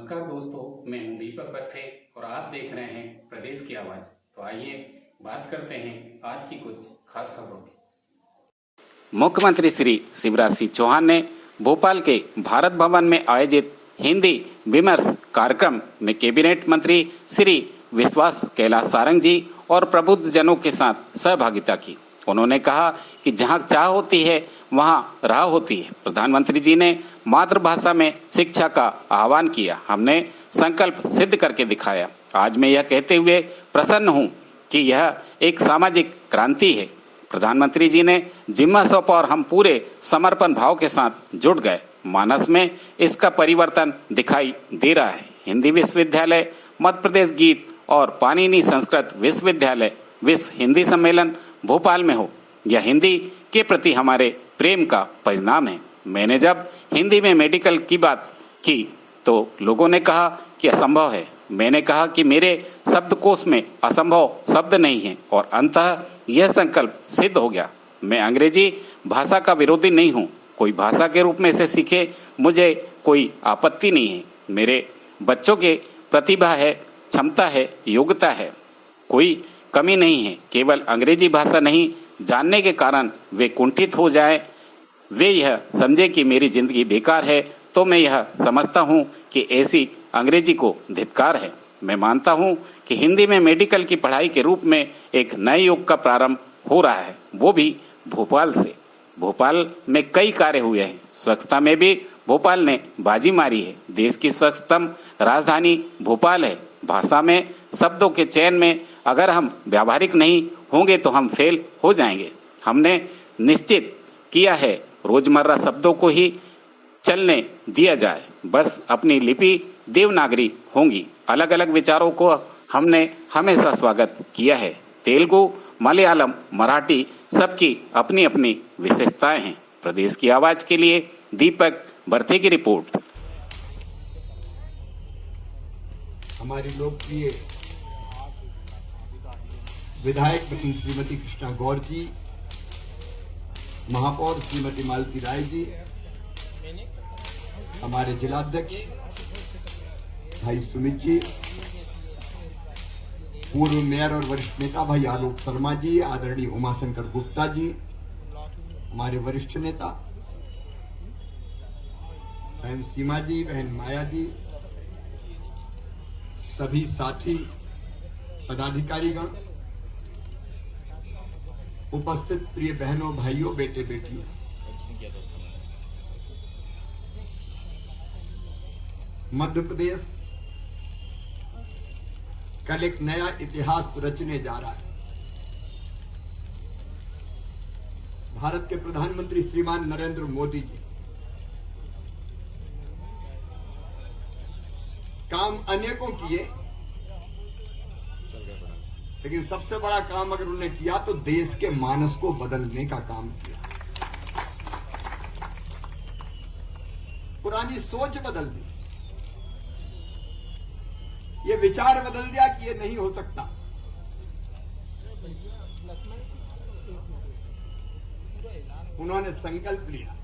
नमस्कार दोस्तों, मैं हूं दीपक पत्थे और आप देख रहे हैं प्रदेश की आवाज। तो आइए बात करते हैं आज की कुछ खास खबरों की। मुख्यमंत्री श्री शिवराज सिंह चौहान ने भोपाल के भारत भवन में आयोजित हिंदी विमर्श कार्यक्रम में कैबिनेट मंत्री श्री विश्वास कैलाश सारंग जी और प्रबुद्ध जनों के साथ सहभागिता की। उन्होंने कहा कि जहां चाह होती है वहां राह होती है। प्रधानमंत्री जी ने मातृभाषा में शिक्षा का आह्वान किया। हमने संकल्प सिद्ध करके दिखाया। आज मैं यह कहते हुए प्रसन्न हूं कि यह एक सामाजिक क्रांति है। प्रधानमंत्री जी ने जिम्मा सौंपा और हम पूरे समर्पण भाव के साथ जुट गए। मानस में इसका परिवर्तन दिखाई दे रहा है। हिंदी विश्वविद्यालय, मध्य प्रदेश गीत और पाणिनि संस्कृत विश्वविद्यालय विश्व हिंदी सम्मेलन भोपाल में हो, यह हिंदी के प्रति हमारे प्रेम का परिणाम है। मैंने जब हिंदी में मेडिकल की बात की तो लोगों ने कहा कि असंभव है। मैंने कहा कि मेरे शब्दकोश में असंभव शब्द नहीं है और अंततः यह संकल्प सिद्ध हो गया। मैं अंग्रेजी भाषा का विरोधी नहीं हूँ। कोई भाषा के रूप में इसे सीखे, मुझे कोई आपत्ति नहीं है। मेरे बच्चों के प्रतिभा है, क्षमता है, योग्यता है, कोई कमी नहीं है। केवल अंग्रेजी भाषा नहीं जानने के कारण वे कुंठित हो जाएं, वे यह समझे कि मेरी जिंदगी बेकार है, तो मैं यह समझता हूं कि ऐसी अंग्रेजी को धिक्कार है। मैं मानता हूं कि हिंदी में मेडिकल की पढ़ाई के रूप में एक नए युग का प्रारंभ हो रहा है, वो भी भोपाल से। भोपाल में कई कार्य हुए हैं। स्वच्छता में भी भोपाल ने बाजी मारी है। देश की स्वच्छतम राजधानी भोपाल है। भाषा में शब्दों के चयन में अगर हम व्यावहारिक नहीं होंगे तो हम फेल हो जाएंगे। हमने निश्चित किया है रोजमर्रा शब्दों को ही चलने दिया जाए, बस अपनी लिपि देवनागरी होंगी। अलग अलग विचारों को हमने हमेशा स्वागत किया है। तेलुगु, मलयालम, मराठी सबकी अपनी अपनी विशेषताएं हैं। प्रदेश की आवाज के लिए दीपक बर्थे की रिपोर्ट। हमारी लोकप्रिय विधायक श्रीमती कृष्णा गौर जी, महापौर श्रीमती मालती राय जी, हमारे जिलाध्यक्ष भाई सुमित जी, पूर्व मेयर और वरिष्ठ नेता भाई आलोक शर्मा जी, आदरणीय उमाशंकर गुप्ता जी, हमारे वरिष्ठ नेता बहन सीमा जी, बहन माया जी, सभी साथी पदाधिकारीगण, उपस्थित प्रिय बहनों, भाइयों, बेटे बेटियों, मध्य प्रदेश कल एक नया इतिहास रचने जा रहा है। भारत के प्रधानमंत्री श्रीमान नरेंद्र मोदी जी काम अनेकों किए, लेकिन सबसे बड़ा काम अगर उन्होंने किया तो देश के मानस को बदलने का काम किया। पुरानी सोच बदल दी, ये विचार बदल दिया कि ये नहीं हो सकता। उन्होंने संकल्प लिया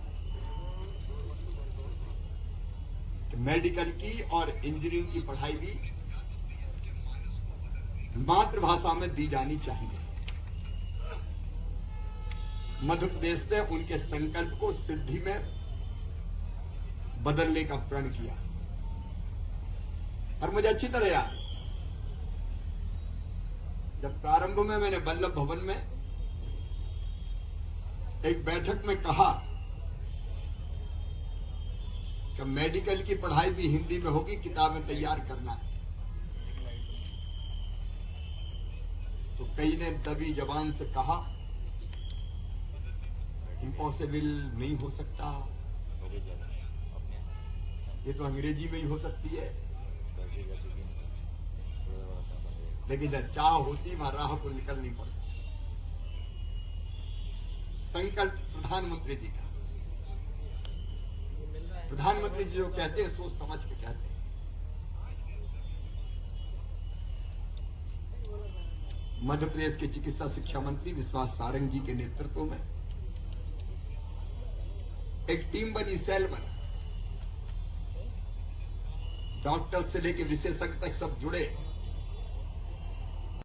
कि मेडिकल की और इंजीनियरिंग की पढ़ाई भी मातृभाषा में दी जानी चाहिए। मध्य प्रदेश ने उनके संकल्प को सिद्धि में बदलने का प्रण किया और मुझे अच्छी तरह याद है जब प्रारंभ में मैंने वल्लभ भवन में एक बैठक में कहा कि मेडिकल की पढ़ाई भी हिंदी में होगी, किताबें तैयार करना है। तो कई ने दबी जबान से कहा इम्पॉसिबल, नहीं हो सकता, ये तो अंग्रेजी में ही हो सकती है। लेकिन जब चाह होती वहां राह को निकलनी पड़ती। संकल्प प्रधानमंत्री जी का, प्रधानमंत्री जी जो कहते हैं सोच समझ के कहते हैं। मध्य प्रदेश के चिकित्सा शिक्षा मंत्री विश्वास सारंग जी के नेतृत्व में एक टीम बनी, सेल बना। डॉक्टर से लेके विशेषज्ञ तक सब जुड़े।